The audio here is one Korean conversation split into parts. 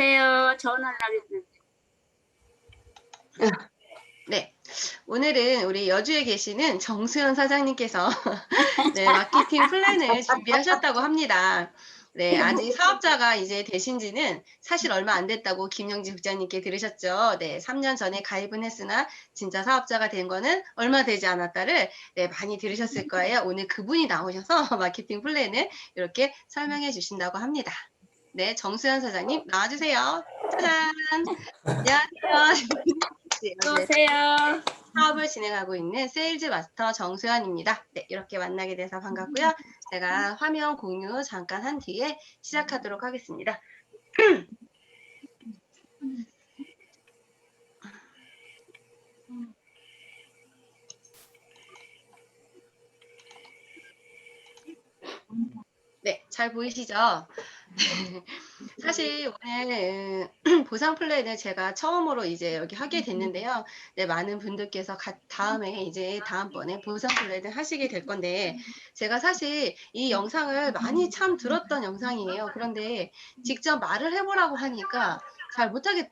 안녕하세요. 전화를 하겠습니다. 네. 오늘은 우리 여주에 계시는 정수연 사장님께서 네, 마케팅 플랜을 준비하셨다고 합니다. 네, 아직 사업자가 이제 되신 지는 사실 얼마 안 됐다고 김영지 국장님께 들으셨죠? 네, 3년 전에 가입은 했으나 진짜 사업자가 된 거는 얼마 되지 않았다를 네, 많이 들으셨을 거예요. 오늘 그분이 나오셔서 마케팅 플랜을 이렇게 설명해 주신다고 합니다. 네, 정수연 사장님 나와주세요. 짜잔! 안녕하세요. 네, 네. 어서오세요. 사업을 진행하고 있는 세일즈 마스터 정수연입니다. 네, 이렇게 만나게 돼서 반갑고요. 제가 화면 공유 잠깐 한 뒤에 시작하도록 하겠습니다. 네, 잘 보이시죠? 사실 오늘 보상 플랜을 제가 처음으로 이제 여기 하게 됐는데요. 네, 많은 분들께서 다음에 이제 다음번에 보상 플랜을 하시게 될 건데, 제가 사실 이 영상을 많이 참 들었던 영상이에요. 그런데 직접 말을 해보라고 하니까 잘 못하겠,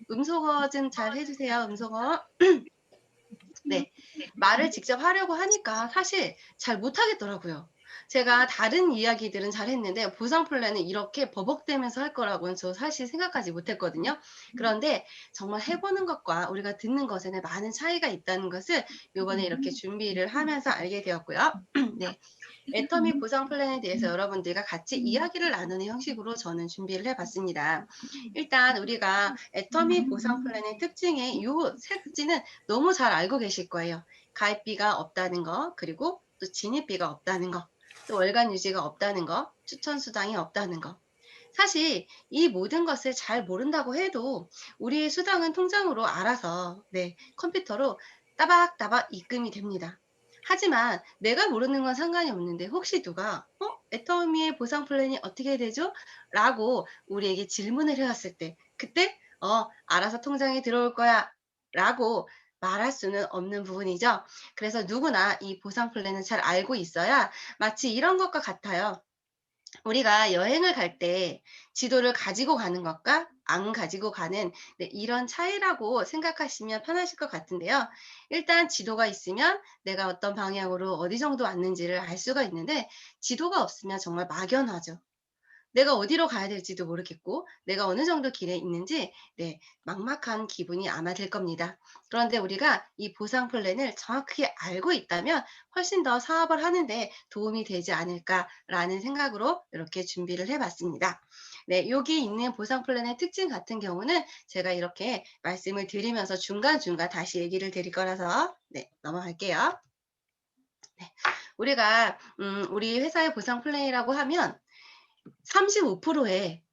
음소거 좀 잘 해주세요. 음소거. 네, 말을 직접 하려고 하니까 사실 잘 못하겠더라고요. 제가 다른 이야기들은 잘했는데 보상 플랜은 이렇게 버벅대면서 할 거라고는 저 사실 생각하지 못했거든요. 그런데 정말 해보는 것과 우리가 듣는 것에는 많은 차이가 있다는 것을 이번에 이렇게 준비를 하면서 알게 되었고요. 네, 애터미 보상 플랜에 대해서 여러분들과 같이 이야기를 나누는 형식으로 저는 준비를 해봤습니다. 일단 우리가 애터미 보상 플랜의 특징의 이 세 가지는 너무 잘 알고 계실 거예요. 가입비가 없다는 거, 그리고 또 진입비가 없다는 거, 또 월간 유지가 없다는 거, 추천 수당이 없다는 거. 사실 이 모든 것을 잘 모른다고 해도 우리의 수당은 통장으로 알아서 네, 컴퓨터로 따박따박 입금이 됩니다. 하지만 내가 모르는 건 상관이 없는데 혹시 누가 애터미의 보상 플랜이 어떻게 되죠? 라고 우리에게 질문을 해왔을 때 그때 알아서 통장에 들어올 거야 라고 말할 수는 없는 부분이죠. 그래서 누구나 이 보상 플랜을 잘 알고 있어야 마치 이런 것과 같아요. 우리가 여행을 갈 때 지도를 가지고 가는 것과 안 가지고 가는 네, 이런 차이라고 생각하시면 편하실 것 같은데요. 일단 지도가 있으면 내가 어떤 방향으로 어디 정도 왔는지를 알 수가 있는데 지도가 없으면 정말 막연하죠. 내가 어디로 가야 될지도 모르겠고 내가 어느 정도 길에 있는지 네, 막막한 기분이 아마 들 겁니다. 그런데 우리가 이 보상 플랜을 정확하게 알고 있다면 훨씬 더 사업을 하는데 도움이 되지 않을까라는 생각으로 이렇게 준비를 해봤습니다. 네, 여기 있는 보상 플랜의 특징 같은 경우는 제가 이렇게 말씀을 드리면서 중간중간 다시 얘기를 드릴 거라서 네, 넘어갈게요. 네, 우리가 우리 회사의 보상 플랜이라고 하면 35%의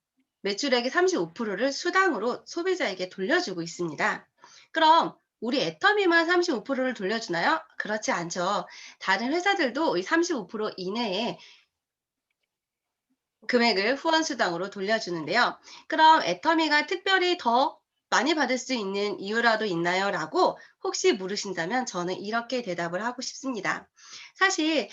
매출액의 35%를 수당으로 소비자에게 돌려주고 있습니다. 그럼 우리 애터미만 35%를 돌려주나요? 그렇지 않죠. 다른 회사들도 이 35% 이내에 금액을 후원 수당으로 돌려주는데요. 그럼 애터미가 특별히 더 많이 받을 수 있는 이유라도 있나요? 라고 혹시 물으신다면 저는 이렇게 대답을 하고 싶습니다. 사실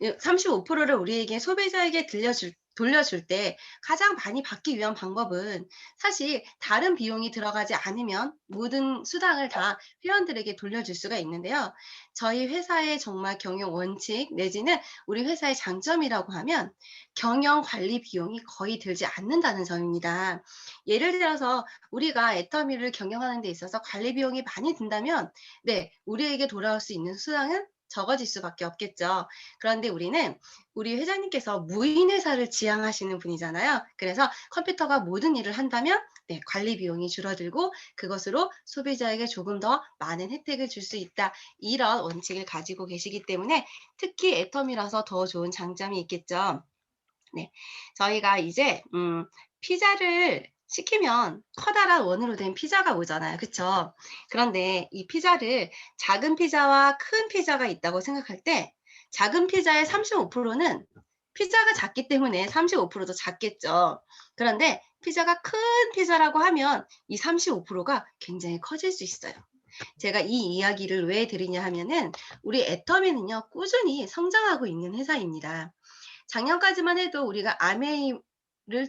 35%를 우리에게 소비자에게 돌려줄 때 가장 많이 받기 위한 방법은 사실 다른 비용이 들어가지 않으면 모든 수당을 다 회원들에게 돌려줄 수가 있는데요. 저희 회사의 정말 경영 원칙 내지는 우리 회사의 장점이라고 하면 경영 관리 비용이 거의 들지 않는다는 점입니다. 예를 들어서 우리가 애터미를 경영하는 데 있어서 관리 비용이 많이 든다면 네, 우리에게 돌아올 수 있는 수당은 적어질 수밖에 없겠죠. 그런데 우리는 우리 회장님께서 무인회사를 지향하시는 분이잖아요. 그래서 컴퓨터가 모든 일을 한다면 네, 관리 비용이 줄어들고 그것으로 소비자에게 조금 더 많은 혜택을 줄 수 있다. 이런 원칙을 가지고 계시기 때문에 특히 애터미라서 더 좋은 장점이 있겠죠. 네. 저희가 이제 피자를 시키면 커다란 원으로 된 피자가 오잖아요. 그쵸? 그런데 이 피자를 작은 피자와 큰 피자가 있다고 생각할 때 작은 피자의 35%는 피자가 작기 때문에 35%도 작겠죠. 그런데 피자가 큰 피자라고 하면 이 35%가 굉장히 커질 수 있어요. 제가 이 이야기를 왜 드리냐 하면은 우리 애터미는요, 꾸준히 성장하고 있는 회사입니다. 작년까지만 해도 우리가 아메이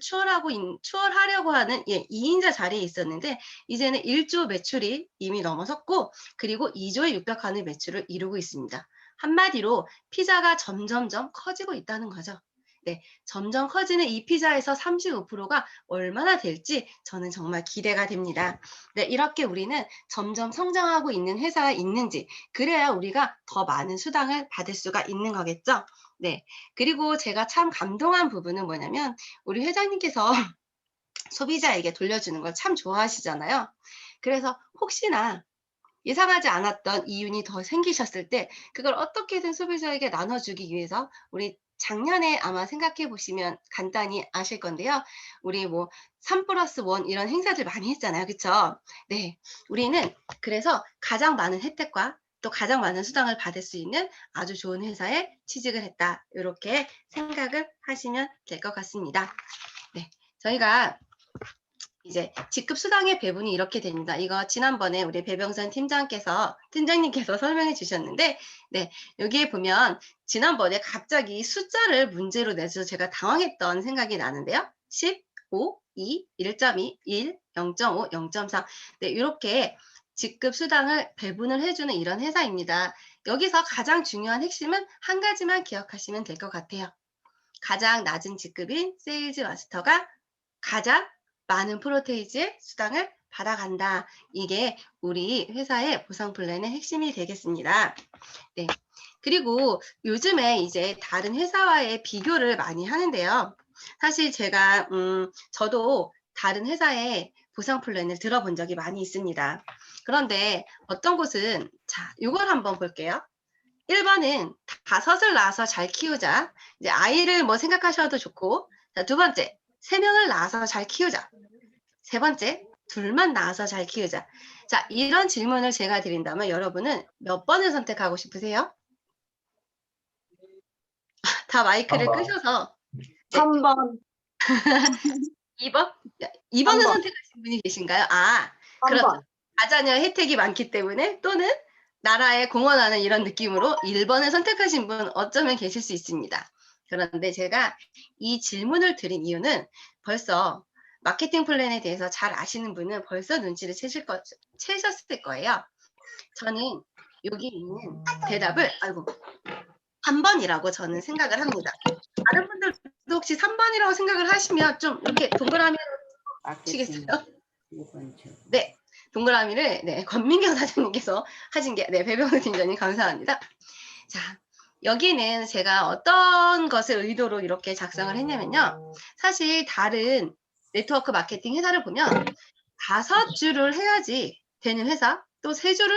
추월하려고 하는 2인자 자리에 있었는데 이제는 1조 매출이 이미 넘어섰고 그리고 2조에 육박하는 매출을 이루고 있습니다. 한마디로 피자가 점점점 커지고 있다는 거죠. 네, 점점 커지는 이 피자에서 35%가 얼마나 될지 저는 정말 기대가 됩니다. 네, 이렇게 우리는 점점 성장하고 있는 회사가 있는지 그래야 우리가 더 많은 수당을 받을 수가 있는 거겠죠. 네, 그리고 제가 참 감동한 부분은 뭐냐면 우리 회장님께서 소비자에게 돌려주는 걸 참 좋아하시잖아요. 그래서 혹시나 예상하지 않았던 이윤이 더 생기셨을 때 그걸 어떻게든 소비자에게 나눠주기 위해서 우리 작년에 아마 생각해 보시면 간단히 아실 건데요. 우리 뭐 3+1 이런 행사들 많이 했잖아요. 그쵸? 네. 우리는 그래서 가장 많은 혜택과 또 가장 많은 수당을 받을 수 있는 아주 좋은 회사에 취직을 했다. 이렇게 생각을 하시면 될 것 같습니다. 네. 저희가 이제 직급 수당의 배분이 이렇게 됩니다. 이거 지난번에 우리 배병선 팀장님께서 설명해 주셨는데, 네, 여기에 보면 지난번에 갑자기 숫자를 문제로 내서 제가 당황했던 생각이 나는데요. 10, 5, 2, 1.2, 1, 0.5, 0.4. 네, 이렇게 직급 수당을 배분을 해주는 이런 회사입니다. 여기서 가장 중요한 핵심은 한 가지만 기억하시면 될 것 같아요. 가장 낮은 직급인 세일즈 마스터가 가장 많은 프로테이지의 수당을 받아간다. 이게 우리 회사의 보상 플랜의 핵심이 되겠습니다. 네. 그리고 요즘에 이제 다른 회사와의 비교를 많이 하는데요. 사실 제가 저도 다른 회사의 보상 플랜을 들어본 적이 많이 있습니다. 그런데 어떤 곳은 자, 이걸 한번 볼게요. 1번은 5을 낳아서 잘 키우자. 이제 아이를 뭐 생각하셔도 좋고. 자, 두 번째, 3명을 낳아서 잘 키우자. 세 번째, 둘만 낳아서 잘 키우자. 자, 이런 질문을 제가 드린다면 여러분은 몇 번을 선택하고 싶으세요? 다 마이크를 3번. 끄셔서 3번. 2번? 2번을 3번. 선택하신 분이 계신가요? 아, 그렇죠. 3번. 다자녀 혜택이 많기 때문에 또는 나라에 공헌하는 이런 느낌으로 1번을 선택하신 분 어쩌면 계실 수 있습니다. 그런데 제가 이 질문을 드린 이유는 벌써 마케팅 플랜에 대해서 잘 아시는 분은 벌써 눈치를 채셨을 거예요. 저는 여기 있는 대답을 3번이라고 저는 생각을 합니다. 다른 분들도 혹시 3번이라고 생각을 하시면 좀 이렇게 동그라미로 치겠어요? 네, 동그라미를 네, 권민경 사장님께서 하신 게 네, 배병수 팀장님 감사합니다. 자, 여기는 제가 어떤 것을 의도로 이렇게 작성을 했냐면요. 사실 다른 네트워크 마케팅 회사를 보면 5주를 해야지 되는 회사, 또 3주를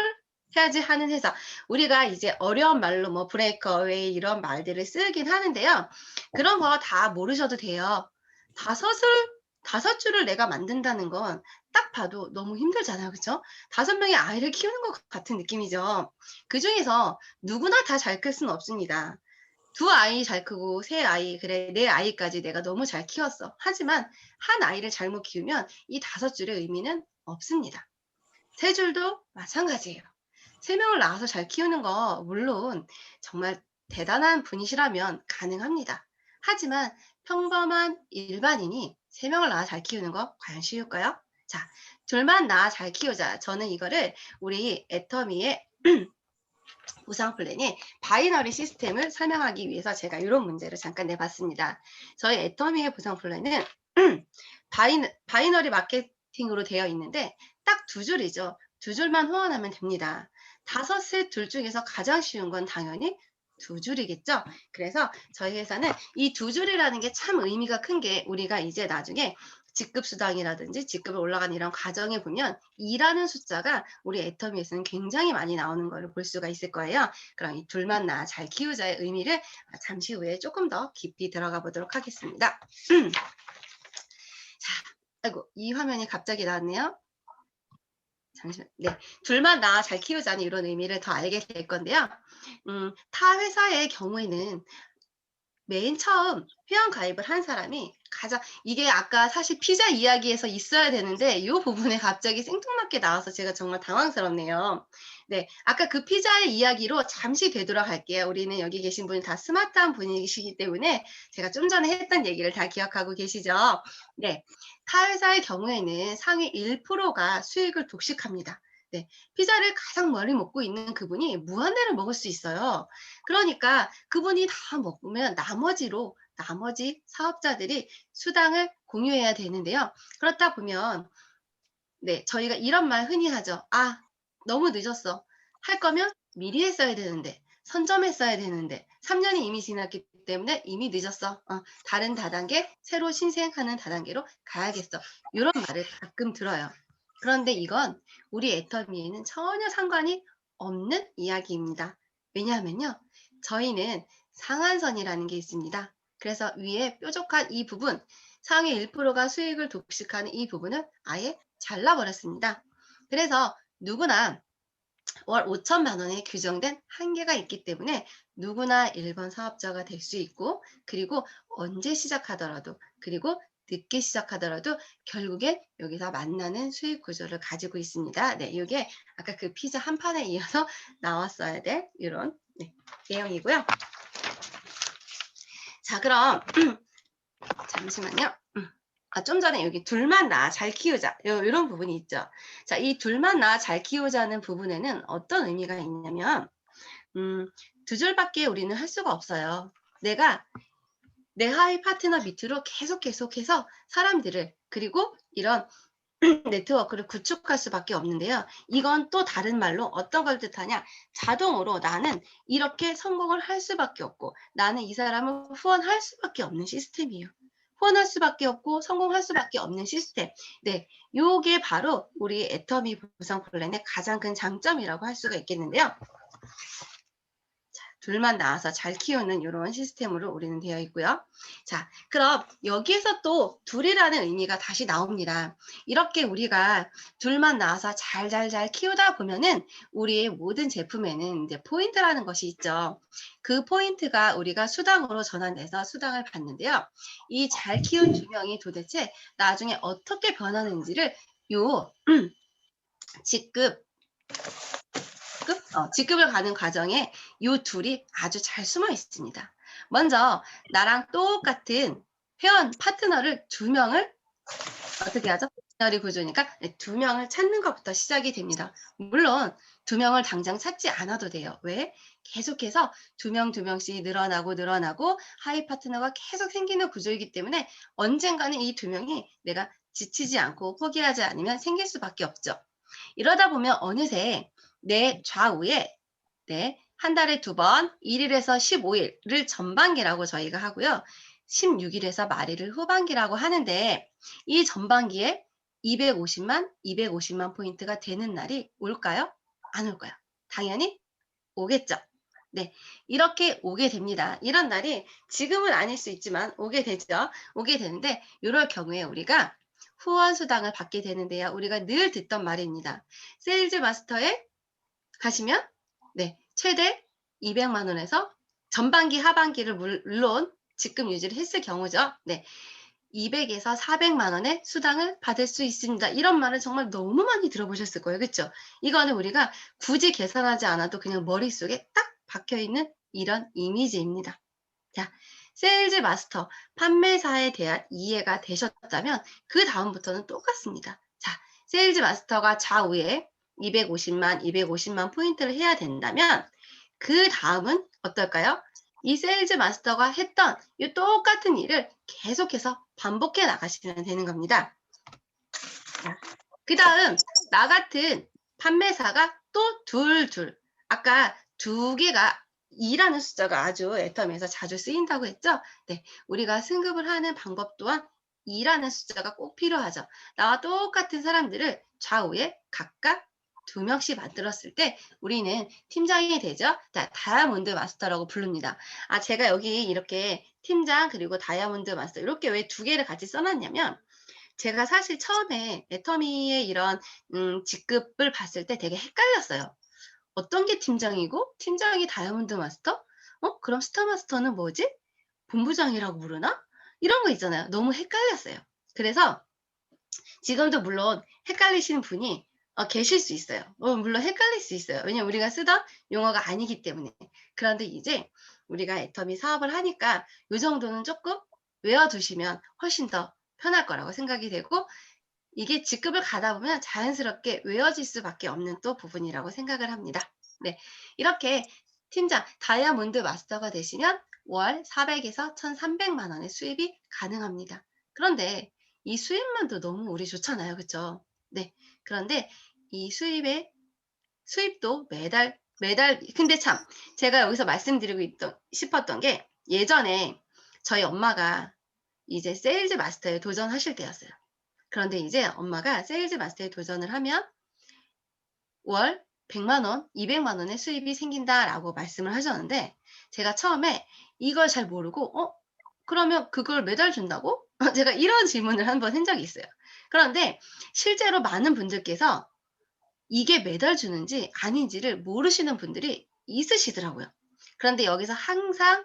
해야지 하는 회사. 우리가 이제 어려운 말로 뭐 브레이크어웨이 이런 말들을 쓰긴 하는데요. 그런 거 다 모르셔도 돼요. 5주를 내가 만든다는 건 딱 봐도 너무 힘들잖아요. 그렇죠? 5명의 아이를 키우는 것 같은 느낌이죠. 그중에서 누구나 다 잘 클 수는 없습니다. 2아이 잘 크고 3아이, 그래 4아이까지 내가 너무 잘 키웠어. 하지만 한 아이를 잘못 키우면 이 5줄의 의미는 없습니다. 3줄도 마찬가지예요. 3명을 낳아서 잘 키우는 거 물론 정말 대단한 분이시라면 가능합니다. 하지만 평범한 일반인이 3명을 낳아 잘 키우는 거 과연 쉬울까요? 자, 둘만 낳아 잘 키우자. 저는 이거를 우리 애터미의 보상 플랜의 바이너리 시스템을 설명하기 위해서 제가 이런 문제를 잠깐 내봤습니다. 저희 애터미의 보상 플랜은 바이너리 마케팅으로 되어 있는데 딱 2줄이죠. 2줄만 호환하면 됩니다. 5셋 둘 중에서 가장 쉬운 건 당연히 2줄이겠죠. 그래서 저희 회사는 이 2줄이라는 게 참 의미가 큰 게 우리가 이제 나중에 직급 수당이라든지 직급을 올라가는 이런 과정에 보면 2라는 숫자가 우리 애터미에서는 굉장히 많이 나오는 걸 볼 수가 있을 거예요. 그럼 이 둘만 낳아 잘 키우자의 의미를 잠시 후에 조금 더 깊이 들어가 보도록 하겠습니다. 자, 아이고 이 화면이 갑자기 나왔네요. 잠시만. 네, 둘만 낳아 잘 키우자는 이런 의미를 더 알게 될 건데요. 타 회사의 경우에는 맨 처음 회원 가입을 한 사람이 이게 아까 사실 피자 이야기에서 있어야 되는데 이 부분에 갑자기 생뚱맞게 나와서 제가 정말 당황스럽네요. 네, 아까 그 피자의 이야기로 잠시 되돌아갈게요. 우리는 여기 계신 분이 다 스마트한 분이시기 때문에 제가 좀 전에 했던 얘기를 다 기억하고 계시죠? 네, 타회사의 경우에는 상위 1%가 수익을 독식합니다. 네, 피자를 가장 많이 먹고 있는 그분이 무한대를 먹을 수 있어요. 그러니까 그분이 다 먹으면 나머지 사업자들이 수당을 공유해야 되는데요. 그렇다 보면 네, 저희가 이런 말 흔히 하죠. 아, 너무 늦었어. 할 거면 미리 했어야 되는데, 선점했어야 되는데, 3년이 이미 지났기 때문에 이미 늦었어. 다른 다단계, 새로 신생하는 다단계로 가야겠어. 이런 말을 가끔 들어요. 그런데 이건 우리 애터미에는 전혀 상관이 없는 이야기입니다. 왜냐하면요, 저희는 상한선이라는 게 있습니다. 그래서 위에 뾰족한 이 부분, 상위 1%가 수익을 독식하는 이 부분은 아예 잘라버렸습니다. 그래서 누구나 월 5천만 원에 규정된 한계가 있기 때문에 누구나 1번 사업자가 될 수 있고, 그리고 언제 시작하더라도, 그리고 늦게 시작하더라도 결국엔 여기서 만나는 수익 구조를 가지고 있습니다. 네, 이게 아까 그 피자 한 판에 이어서 나왔어야 될 이런 내용이고요. 자, 그럼 잠시만요. 좀 전에 여기 둘만 낳아 잘 키우자 이런 부분이 있죠. 자, 이 둘만 낳아 잘 키우자는 부분에는 어떤 의미가 있냐면 두 줄밖에 우리는 할 수가 없어요. 내가 내 하위 파트너 밑으로 계속해서 사람들을 그리고 이런 네트워크를 구축할 수밖에 없는데요. 이건 또 다른 말로 어떤 걸 뜻하냐? 자동으로 나는 이렇게 성공을 할 수밖에 없고 나는 이 사람을 후원할 수밖에 없는 시스템이에요. 후원할 수밖에 없고 성공할 수밖에 없는 시스템. 네, 요게 바로 우리 애터미 보상 플랜의 가장 큰 장점이라고 할 수가 있겠는데요. 둘만 낳아서 잘 키우는 이런 시스템으로 우리는 되어 있고요. 자, 그럼 여기에서 또 둘이라는 의미가 다시 나옵니다. 이렇게 우리가 둘만 낳아서 잘 키우다 보면은 우리의 모든 제품에는 이제 포인트라는 것이 있죠. 그 포인트가 우리가 수당으로 전환돼서 수당을 받는데요. 이 잘 키운 두 명이 도대체 나중에 어떻게 변하는지를 요 직급을 가는 과정에 이 둘이 아주 잘 숨어 있습니다. 먼저 나랑 똑같은 회원 파트너를 두 명을 어떻게 하죠? 비너리 구조니까 두 명을 찾는 것부터 시작이 됩니다. 물론 두 명을 당장 찾지 않아도 돼요. 왜? 계속해서 두 명씩 늘어나고 하위 파트너가 계속 생기는 구조이기 때문에 언젠가는 이 두 명이 내가 지치지 않고 포기하지 않으면 생길 수밖에 없죠. 이러다 보면 어느새 내 좌우에 한 달에 2번 1일에서 15일을 전반기라고 저희가 하고요. 16일에서 말일을 후반기라고 하는데 이 전반기에 250만 포인트가 되는 날이 올까요? 안 올까요? 당연히 오겠죠. 네, 이렇게 오게 됩니다. 이런 날이 지금은 아닐 수 있지만 오게 되죠. 오게 되는데 이럴 경우에 우리가 후원 수당을 받게 되는데요. 우리가 늘 듣던 말입니다. 세일즈 마스터에 가시면 최대 200만 원에서 전반기 하반기를 물론 직급 유지를 했을 경우죠. 200에서 400만 원의 수당을 받을 수 있습니다. 이런 말을 정말 너무 많이 들어보셨을 거예요. 그렇죠? 이거는 우리가 굳이 계산하지 않아도 그냥 머릿속에 딱 박혀있는 이런 이미지입니다. 자, 세일즈 마스터, 판매사에 대한 이해가 되셨다면 그 다음부터는 똑같습니다. 자, 세일즈 마스터가 좌우에 250만 포인트를 해야 된다면 그 다음은 어떨까요? 이 세일즈 마스터가 했던 이 똑같은 일을 계속해서 반복해 나가시면 되는 겁니다. 그 다음 나 같은 판매사가 또 둘 아까 두 개가 2라는 숫자가 아주 애터미에서 자주 쓰인다고 했죠? 네, 우리가 승급을 하는 방법 또한 2라는 숫자가 꼭 필요하죠. 나와 똑같은 사람들을 좌우에 각각 2명씩 만들었을 때 우리는 팀장이 되죠. 다이아몬드 마스터라고 부릅니다. 제가 여기 이렇게 팀장 그리고 다이아몬드 마스터 이렇게 왜 2개를 같이 써놨냐면 제가 사실 처음에 애터미의 이런 직급을 봤을 때 되게 헷갈렸어요. 어떤 게 팀장이고 팀장이 다이아몬드 마스터? 그럼 스타 마스터는 뭐지? 본부장이라고 부르나? 이런 거 있잖아요. 너무 헷갈렸어요. 그래서 지금도 물론 헷갈리시는 분이 계실 수 있어요. 물론 헷갈릴 수 있어요. 왜냐면 우리가 쓰던 용어가 아니기 때문에. 그런데 이제 우리가 애터미 사업을 하니까 요 정도는 조금 외워두시면 훨씬 더 편할 거라고 생각이 되고, 이게 직급을 가다 보면 자연스럽게 외워질 수밖에 없는 또 부분이라고 생각을 합니다. 네, 이렇게 팀장, 다이아몬드 마스터가 되시면 월 400에서 1,300만 원의 수입이 가능합니다. 그런데 이 수입만도 너무 우리 좋잖아요. 그쵸? 네. 그런데 이 수입도 매달, 근데 참, 제가 여기서 말씀드리고 싶었던 게, 예전에 저희 엄마가 이제 세일즈 마스터에 도전하실 때였어요. 그런데 이제 엄마가 세일즈 마스터에 도전을 하면 월 100만 원, 200만 원의 수입이 생긴다라고 말씀을 하셨는데, 제가 처음에 이걸 잘 모르고 그러면 그걸 매달 준다고? 제가 이런 질문을 한번 한 적이 있어요. 그런데 실제로 많은 분들께서 이게 매달 주는지 아닌지를 모르시는 분들이 있으시더라고요. 그런데 여기서 항상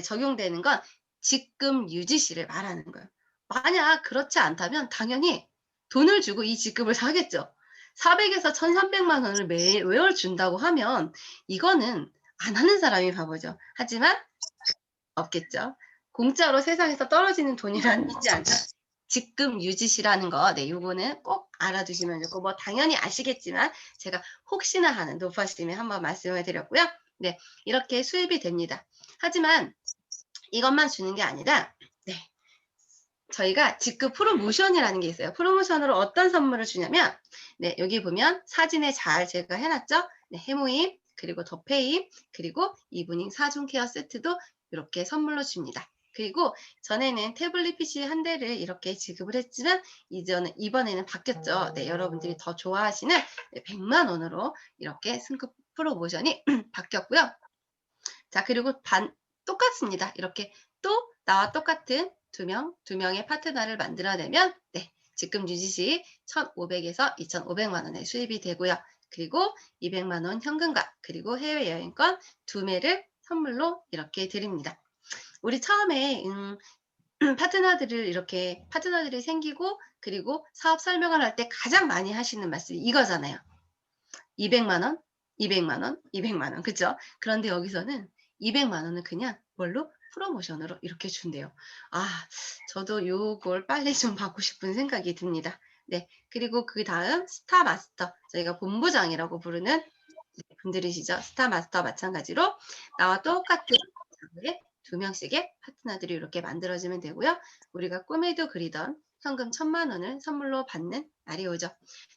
적용되는 건 직급 유지시를 말하는 거예요. 만약 그렇지 않다면 당연히 돈을 주고 이 직급을 사겠죠. 400에서 1,300만 원을 매월 준다고 하면 이거는 안 하는 사람이 바보죠. 하지만 없겠죠. 공짜로 세상에서 떨어지는 돈이란 있지 않죠. 직급 유지시라는 거, 요거는 꼭 알아두시면 좋고, 뭐 당연히 아시겠지만 제가 혹시나 하는 높아심에 한번 말씀을 드렸고요. 네, 이렇게 수입이 됩니다. 하지만 이것만 주는 게 아니라, 네, 저희가 직급 프로모션이라는 게 있어요. 프로모션으로 어떤 선물을 주냐면, 네, 여기 보면 사진에 잘 제가 해놨죠. 네, 해모임, 그리고 더페임, 그리고 이브닝 4종 케어 세트도 이렇게 선물로 줍니다. 그리고 전에는 태블릿 PC 한 대를 이렇게 지급을 했지만 이번에는 바뀌었죠. 네, 여러분들이 더 좋아하시는 100만 원으로 이렇게 승급 프로모션이 바뀌었고요. 자, 그리고 똑같습니다. 이렇게 또 나와 똑같은 두 명의 파트너를 만들어내면 직급 유지시 1,500에서 2,500만 원의 수입이 되고요. 그리고 200만 원 현금과 그리고 해외여행권 2매를 선물로 이렇게 드립니다. 우리 처음에 파트너들이 생기고 그리고 사업 설명을 할 때 가장 많이 하시는 말씀이 이거잖아요. 200만 원, 200만 원, 200만 원. 그죠? 그런데 여기서는 200만 원은 그냥 뭘로? 프로모션으로 이렇게 준대요. 저도 요걸 빨리 좀 받고 싶은 생각이 듭니다. 네. 그리고 그 다음 스타 마스터. 저희가 본부장이라고 부르는 분들이시죠. 스타 마스터 마찬가지로 나와 똑같은 자료에 2명씩의 파트너들이 이렇게 만들어지면 되고요. 우리가 꿈에도 그리던 현금 1,000만 원을 선물로 받는 날이 오죠.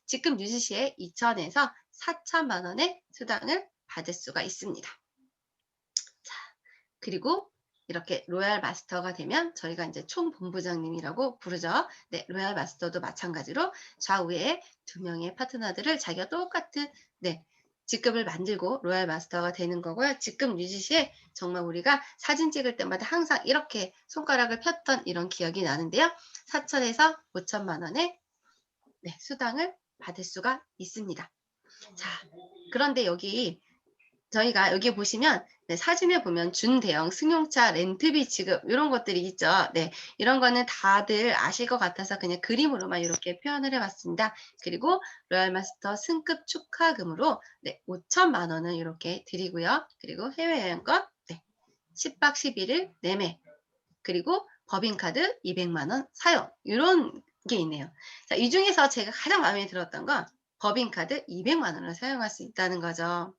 직급 유지 시에 2,000에서 4,000만 원의 수당을 받을 수가 있습니다. 자, 그리고 이렇게 로얄 마스터가 되면 저희가 이제 총본부장님이라고 부르죠. 네, 로얄 마스터도 마찬가지로 좌우에 2명의 파트너들을 자기가 똑같은 직급을 만들고 로얄 마스터가 되는 거고요. 직급 유지 시에 정말 우리가 사진 찍을 때마다 항상 이렇게 손가락을 폈던 이런 기억이 나는데요. 4,000에서 5,000만 원의 수당을 받을 수가 있습니다. 자, 그런데 저희가 여기 보시면 사진에 보면 준대형 승용차 렌트비 지급 이런 것들이 있죠. 네, 이런 거는 다들 아실 것 같아서 그냥 그림으로만 이렇게 표현을 해봤습니다. 그리고 로얄마스터 승급 축하금으로 5,000만 원을 이렇게 드리고요. 그리고 해외여행권 10박 11일 내매 그리고 법인카드 200만 원 사용 이런 게 있네요. 자, 이 중에서 제가 가장 마음에 들었던 건 법인카드 200만 원을 사용할 수 있다는 거죠.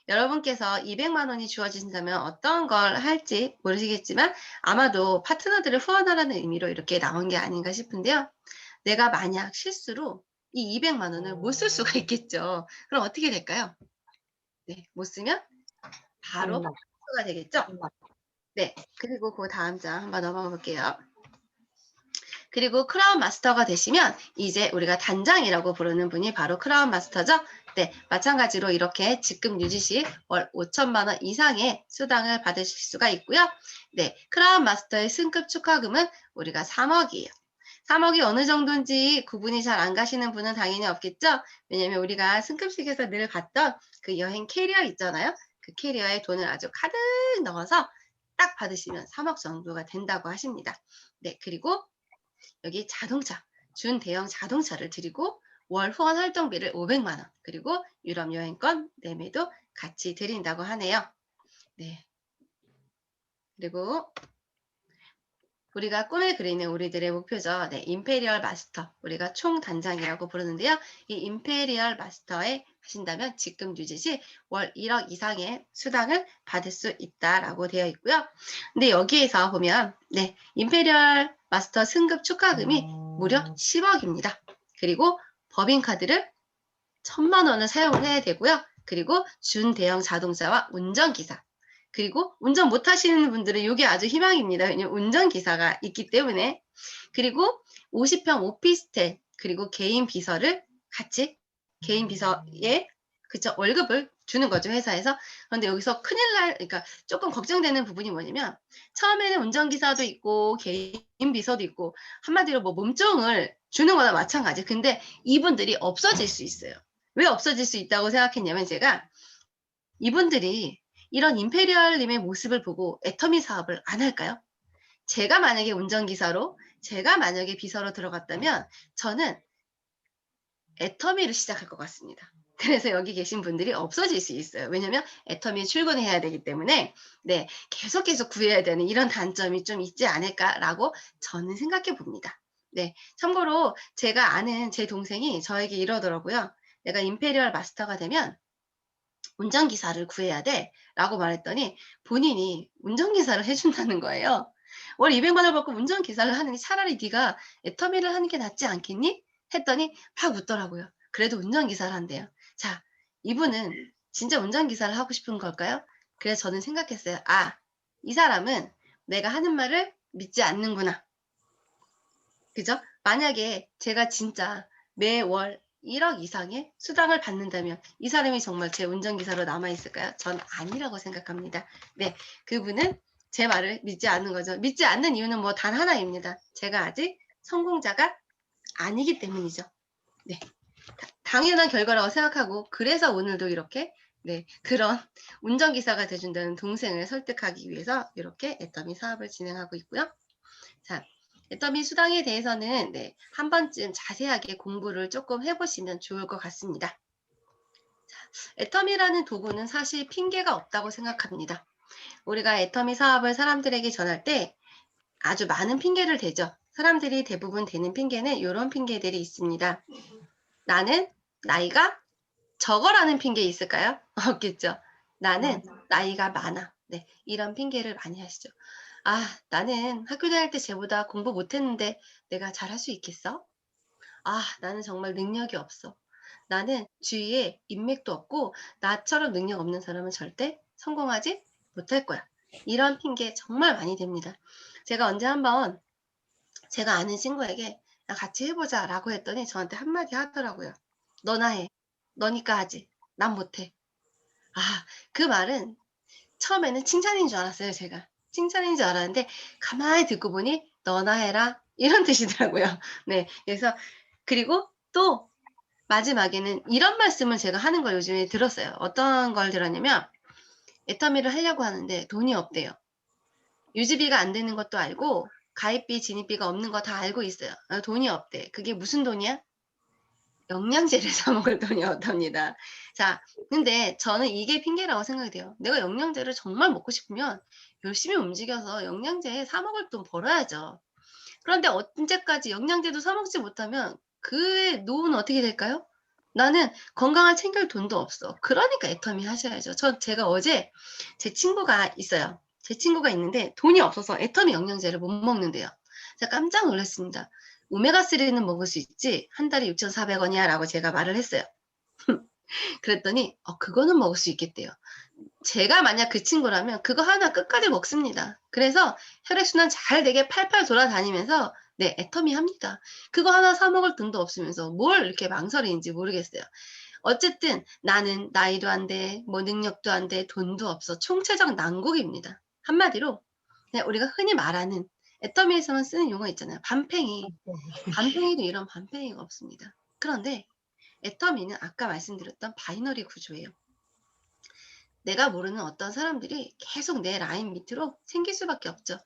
여러분께서 200만 원이 주어진다면 어떤 걸 할지 모르시겠지만 아마도 파트너들을 후원하라는 의미로 이렇게 나온 게 아닌가 싶은데요. 내가 만약 실수로 이 200만 원을 못 쓸 수가 있겠죠. 그럼 어떻게 될까요? 네, 못 쓰면 바로 파트너가 되겠죠. 네, 그리고 그 다음 장 한번 넘어가 볼게요. 그리고 크라운 마스터가 되시면 이제 우리가 단장이라고 부르는 분이 바로 크라운 마스터죠. 네, 마찬가지로 이렇게 직급 유지 시 월 5,000만 원 이상의 수당을 받으실 수가 있고요. 네, 크라운 마스터의 승급 축하금은 우리가 3억이에요. 3억이 어느 정도인지 구분이 잘 안 가시는 분은 당연히 없겠죠. 왜냐면 우리가 승급식에서 늘 봤던 그 여행 캐리어 있잖아요. 그 캐리어에 돈을 아주 가득 넣어서 딱 받으시면 3억 정도가 된다고 하십니다. 네, 그리고 여기 자동차, 준대형 자동차를 드리고 월 후원 활동비를 500만 원, 그리고 유럽 여행권 매매도 같이 드린다고 하네요. 네. 그리고 우리가 꿈을 그리는 우리들의 목표죠. 네, 임페리얼 마스터. 우리가 총단장이라고 부르는데요. 이 임페리얼 마스터에 하신다면 직급 유지 시 월 1억 이상의 수당을 받을 수 있다라고 되어 있고요. 근데 여기에서 보면 네, 임페리얼 마스터 승급 축하금이 무려 10억입니다. 그리고 법인카드를 1000만 원을 사용을 해야 되고요. 그리고 준대형 자동차와 운전기사, 그리고 운전 못하시는 분들은 이게 아주 희망입니다. 왜냐면 운전기사가 있기 때문에. 그리고 50평 오피스텔, 그리고 개인 비서를 같이 개인 비서에 그쵸 월급을 주는 거죠, 회사에서. 그런데 여기서 큰일 날, 그러니까 조금 걱정되는 부분이 뭐냐면 처음에는 운전기사도 있고 개인 비서도 있고 한마디로 뭐 몸종을 주는 거나 마찬가지. 근데 이분들이 없어질 수 있어요. 왜 없어질 수 있다고 생각했냐면 제가 이분들이 이런 임페리얼님의 모습을 보고 애터미 사업을 안 할까요? 제가 만약에 운전기사로, 제가 만약에 비서로 들어갔다면 저는 애터미를 시작할 것 같습니다. 그래서 여기 계신 분들이 없어질 수 있어요. 왜냐면 애터미에 출근해야 되기 때문에 네, 계속 구해야 되는 이런 단점이 좀 있지 않을까라고 저는 생각해 봅니다. 네, 참고로 제가 아는 제 동생이 저에게 이러더라고요. 내가 임페리얼 마스터가 되면 운전기사를 구해야 돼 라고 말했더니 본인이 운전기사를 해준다는 거예요. 월 200만 원 받고 운전기사를 하느니 차라리 네가 애터미를 하는 게 낫지 않겠니? 했더니 막 웃더라고요. 그래도 운전기사를 한대요. 자, 이분은 진짜 운전기사를 하고 싶은 걸까요? 그래서 저는 생각했어요. 아, 이 사람은 내가 하는 말을 믿지 않는구나. 그죠? 만약에 제가 진짜 매월 1억 이상의 수당을 받는다면 이 사람이 정말 제 운전기사로 남아있을까요? 전 아니라고 생각합니다. 네, 그분은 제 말을 믿지 않는 거죠. 믿지 않는 이유는 뭐 단 하나입니다. 제가 아직 성공자가 아니기 때문이죠. 네, 당연한 결과라고 생각하고 그래서 오늘도 이렇게 네, 그런 운전기사가 돼준다는 동생을 설득하기 위해서 이렇게 애터미 사업을 진행하고 있고요. 자, 애터미 수당에 대해서는 네, 한 번쯤 자세하게 공부를 조금 해보시면 좋을 것 같습니다. 자, 애터미라는 도구는 사실 핑계가 없다고 생각합니다. 우리가 애터미 사업을 사람들에게 전할 때 아주 많은 핑계를 대죠. 사람들이 대부분 대는 핑계는 이런 핑계들이 있습니다. 나는 나이가 적어라는 핑계 있을까요? 없겠죠. 나는 나이가 많아. 네, 이런 핑계를 많이 하시죠. 아, 나는 학교 다닐 때 쟤보다 공부 못했는데 내가 잘할 수 있겠어? 아, 나는 정말 능력이 없어. 나는 주위에 인맥도 없고 나처럼 능력 없는 사람은 절대 성공하지 못할 거야. 이런 핑계 정말 많이 됩니다. 제가 언제 한번 제가 아는 친구에게 나 같이 해보자 라고 했더니 저한테 한마디 하더라고요. 너나 해. 너니까 하지. 난 못해. 아, 그 말은 처음에는 칭찬인 줄 알았어요, 제가. 칭찬인 줄 알았는데 가만히 듣고 보니 너나 해라 이런 뜻이더라고요. 네, 그래서 그리고 또 마지막에는 이런 말씀을 제가 하는 걸 요즘에 들었어요. 어떤 걸 들었냐면 애터미를 하려고 하는데 돈이 없대요. 유지비가 안 되는 것도 알고 가입비, 진입비가 없는 거 다 알고 있어요. 돈이 없대. 그게 무슨 돈이야? 영양제를 사 먹을 돈이 없답니다. 자, 근데 저는 이게 핑계라고 생각이 돼요. 내가 영양제를 정말 먹고 싶으면 열심히 움직여서 영양제 사 먹을 돈 벌어야죠. 그런데 언제까지 영양제도 사 먹지 못하면 그의 노후는 어떻게 될까요? 나는 건강을 챙길 돈도 없어. 그러니까 애터미 하셔야죠. 제가 어제 제 친구가 있어요. 제 친구가 있는데 돈이 없어서 애터미 영양제를 못 먹는데요. 제가 깜짝 놀랐습니다. 오메가3는 먹을 수 있지 한 달에 6,400원이야 라고 제가 말을 했어요. 그랬더니 그거는 먹을 수 있겠대요. 제가 만약 그 친구라면 그거 하나 끝까지 먹습니다. 그래서 혈액순환 잘 되게 팔팔 돌아다니면서 네, 애터미 합니다. 그거 하나 사 먹을 돈도 없으면서 뭘 이렇게 망설이는지 모르겠어요. 어쨌든 나는 나이도 안 돼, 뭐 능력도 안 돼, 돈도 없어. 총체적 난국입니다. 한마디로 그냥 우리가 흔히 말하는 애터미에서만 쓰는 용어 있잖아요. 반팽이. 반팽이도 이런 반팽이가 없습니다. 그런데 애터미는 아까 말씀드렸던 바이너리 구조예요. 내가 모르는 어떤 사람들이 계속 내 라인 밑으로 생길 수밖에 없죠.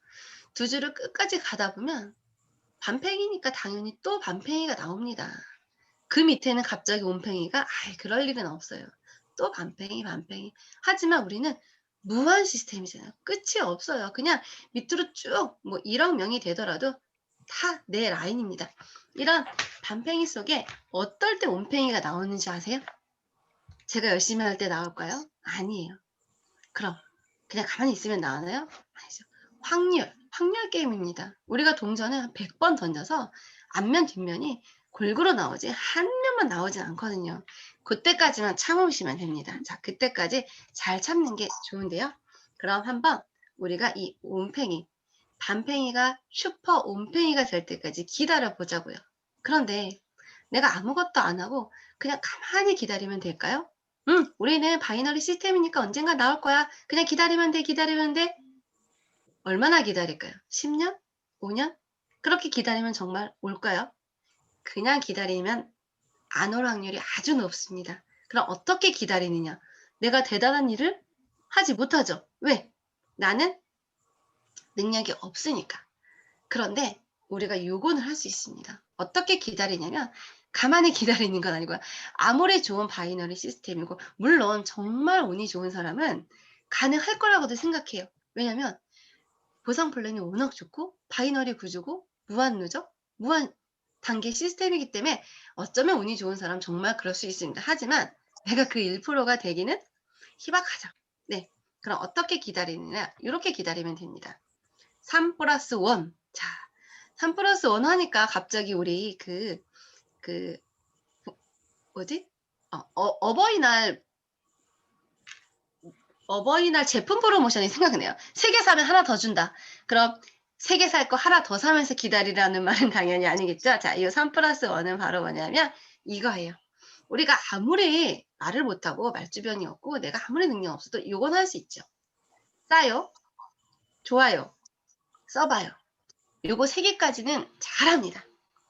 두 줄을 끝까지 가다 보면 반팽이니까 당연히 또 반팽이가 나옵니다. 그 밑에는 갑자기 온팽이가 아이 그럴 일은 없어요. 또 반팽이. 하지만 우리는 무한 시스템이잖아요. 끝이 없어요. 그냥 밑으로 쭉 뭐 1억 명이 되더라도 다 내 라인입니다. 이런 반팽이 속에 어떨 때 온팽이가 나오는지 아세요? 제가 열심히 할 때 나올까요? 아니에요. 그럼 그냥 가만히 있으면 나오나요? 아니죠. 확률 게임입니다. 우리가 동전을 한 100번 던져서 앞면 뒷면이 골고루 나오지 한 면만 나오진 않거든요. 그때까지만 참으시면 됩니다. 자, 그때까지 잘 참는 게 좋은데요. 그럼 한번 우리가 이 온팽이, 반팽이가 슈퍼 온팽이가 될 때까지 기다려 보자고요. 그런데 내가 아무것도 안 하고 그냥 가만히 기다리면 될까요? 우리는 바이너리 시스템이니까 언젠가 나올 거야. 그냥 기다리면 돼. 얼마나 기다릴까요? 10년? 5년? 그렇게 기다리면 정말 올까요? 그냥 기다리면 안 올 확률이 아주 높습니다. 그럼 어떻게 기다리느냐? 내가 대단한 일을 하지 못하죠. 왜? 나는 능력이 없으니까. 그런데 우리가 요건을 할 수 있습니다. 어떻게 기다리냐면 가만히 기다리는 건 아니고요. 아무리 좋은 바이너리 시스템이고 물론 정말 운이 좋은 사람은 가능할 거라고도 생각해요. 왜냐면 보상 플랜이 워낙 좋고 바이너리 구조고 무한 누적, 무한 단계 시스템이기 때문에 어쩌면 운이 좋은 사람 정말 그럴 수 있습니다. 하지만 내가 그 1%가 되기는 희박하죠. 네, 그럼 어떻게 기다리느냐? 이렇게 기다리면 됩니다. 3 플러스 1. 자, 3 플러스 1 하니까 갑자기 우리 뭐지? 어버이날 제품 프로모션이 생각나요. 3개 사면 하나 더 준다. 그럼 3개 살 거 하나 더 사면서 기다리라는 말은 당연히 아니겠죠. 자, 이 3 플러스 1은 바로 뭐냐면 이거예요. 우리가 아무리 말을 못하고 말주변이 없고 내가 아무리 능력 없어도 이건 할 수 있죠. 싸요. 좋아요. 써봐요. 요거 3개까지는 잘합니다.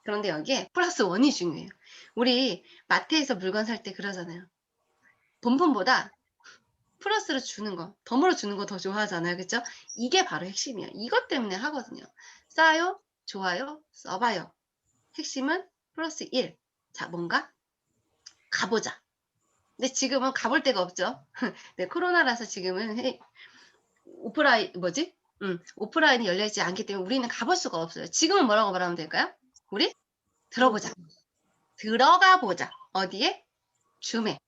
그런데 여기에 플러스 1이 중요해요. 우리 마트에서 물건 살 때 그러잖아요. 본품보다 플러스로 주는 거, 덤으로 주는 거 더 좋아하잖아요. 그렇죠? 이게 바로 핵심이에요. 이것 때문에 하거든요. 싸요, 좋아요, 써봐요. 핵심은 플러스 1. 자, 뭔가 가보자. 근데 지금은 가볼 데가 없죠. 네, 코로나라서 지금은 오프라인이 열려있지 않기 때문에 우리는 가볼 수가 없어요. 지금은 뭐라고 말하면 될까요? 우리 들어보자. 들어가 보자. 어디에? 줌에,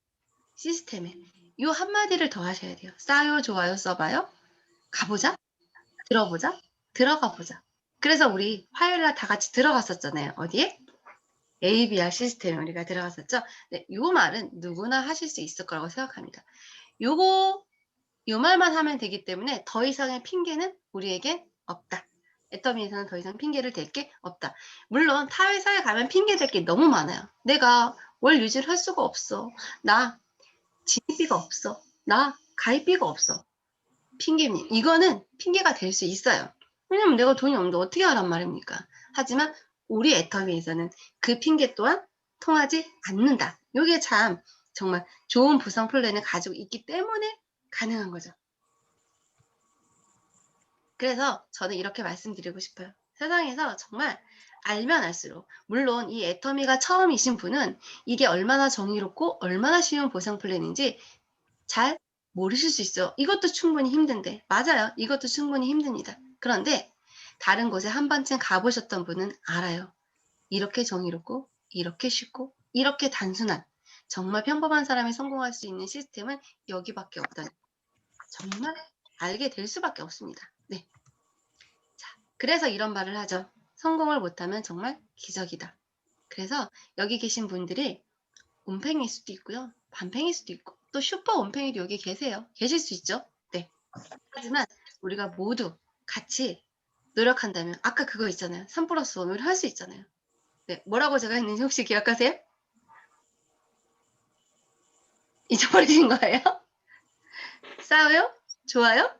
시스템에. 요 한마디를 더 하셔야 돼요. 싸요, 좋아요, 써봐요. 가보자. 들어보자. 들어가 보자. 그래서 우리 화요일날 다 같이 들어갔었잖아요. 어디에? ABR 시스템에 우리가 들어갔었죠. 네, 요 말은 누구나 하실 수 있을 거라고 생각합니다. 요 말만 하면 되기 때문에 더 이상의 핑계는 우리에게 없다. 애터미에서는 더 이상 핑계를 댈 게 없다. 물론 타 회사에 가면 핑계 댈 게 너무 많아요. 내가 월 유지를 할 수가 없어. 나 진입비가 없어. 나 가입비가 없어. 핑계입니다. 이거는 핑계가 될 수 있어요. 왜냐면 내가 돈이 없는데 어떻게 하란 말입니까? 하지만 우리 애터미에서는 그 핑계 또한 통하지 않는다. 이게 참 정말 좋은 부상 플랜을 가지고 있기 때문에 가능한 거죠. 그래서 저는 이렇게 말씀드리고 싶어요. 세상에서 정말 알면 알수록 물론 이 애터미가 처음이신 분은 이게 얼마나 정의롭고 얼마나 쉬운 보상 플랜인지 잘 모르실 수 있어요. 이것도 충분히 힘든데 맞아요. 이것도 충분히 힘듭니다. 그런데 다른 곳에 한 번쯤 가보셨던 분은 알아요. 이렇게 정의롭고 이렇게 쉽고 이렇게 단순한 정말 평범한 사람이 성공할 수 있는 시스템은 여기밖에 없다는 정말 알게 될 수밖에 없습니다. 네. 자, 그래서 이런 말을 하죠. 성공을 못하면 정말 기적이다. 그래서 여기 계신 분들이 온팽일 수도 있고요. 반팽일 수도 있고 또 슈퍼 온팽이도 여기 계실 수 있죠. 네. 하지만 우리가 모두 같이 노력한다면 아까 그거 있잖아요. 3 플러스 1을 할 수 있잖아요. 네. 뭐라고 제가 했는지 혹시 기억하세요? 잊어버리신 거예요? 싸워요? 좋아요?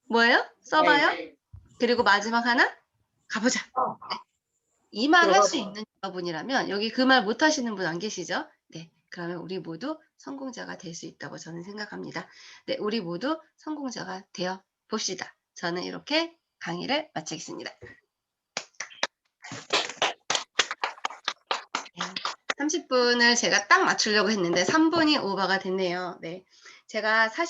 뭐예요? 써봐요? 그리고 마지막 하나? 가보자. 네. 이 말 할 수 있는 여러분이라면 여기 그 말 못하시는 분 안 계시죠? 네. 그러면 우리 모두 성공자가 될 수 있다고 저는 생각합니다. 네, 우리 모두 성공자가 되어 봅시다. 저는 이렇게 강의를 마치겠습니다. 네, 30분을 제가 딱 맞추려고 했는데 3분이 오버가 됐네요. 네. 제가 사실